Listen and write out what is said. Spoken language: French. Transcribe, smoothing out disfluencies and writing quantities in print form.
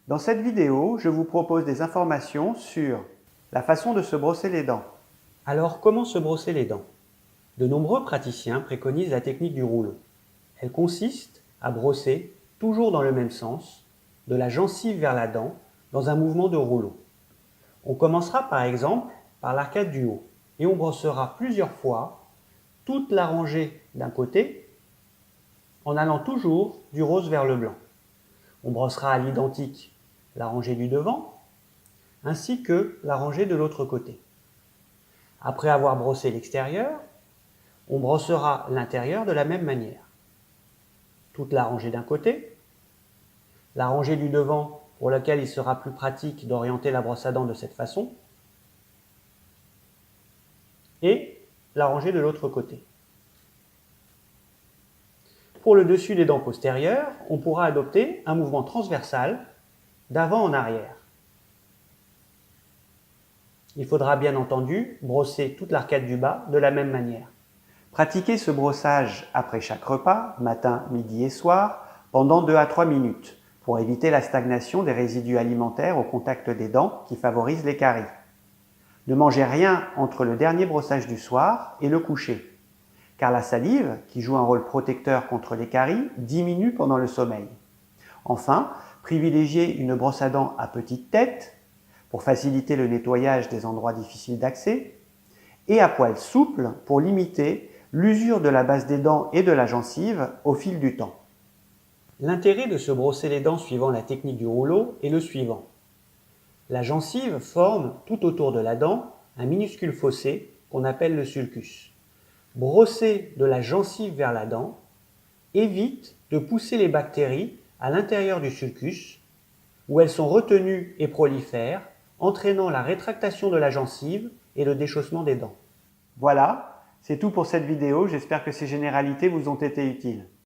Dans cette vidéo, je vous propose des informations sur la façon de se brosser les dents. Alors, comment se brosser les dents? De nombreux praticiens préconisent la technique du rouleau. Elle consiste à brosser, toujours dans le même sens, de la gencive vers la dent, dans un mouvement de rouleau. On commencera par exemple par l'arcade du haut, et on brossera plusieurs fois toute la rangée d'un côté, en allant toujours du rose vers le blanc. On brossera à l'identique la rangée du devant, ainsi que la rangée de l'autre côté. Après avoir brossé l'extérieur, on brossera l'intérieur de la même manière. Toute la rangée d'un côté, la rangée du devant pour laquelle il sera plus pratique d'orienter la brosse à dents de cette façon, et la rangée de l'autre côté. Pour le dessus des dents postérieures, on pourra adopter un mouvement transversal d'avant en arrière. Il faudra bien entendu brosser toute l'arcade du bas de la même manière. Pratiquez ce brossage après chaque repas, matin, midi et soir, pendant 2 à 3 minutes, pour éviter la stagnation des résidus alimentaires au contact des dents qui favorise les caries. Ne mangez rien entre le dernier brossage du soir et le coucher, car la salive, qui joue un rôle protecteur contre les caries, diminue pendant le sommeil. Enfin, privilégiez une brosse à dents à petite tête, pour faciliter le nettoyage des endroits difficiles d'accès, et à poil souple pour limiter l'usure de la base des dents et de la gencive au fil du temps. L'intérêt de se brosser les dents suivant la technique du rouleau est le suivant. La gencive forme tout autour de la dent un minuscule fossé qu'on appelle le sulcus. Brosser de la gencive vers la dent évite de pousser les bactéries à l'intérieur du sulcus, où elles sont retenues et prolifèrent, entraînant la rétractation de la gencive et le déchaussement des dents. Voilà, c'est tout pour cette vidéo. J'espère que ces généralités vous ont été utiles.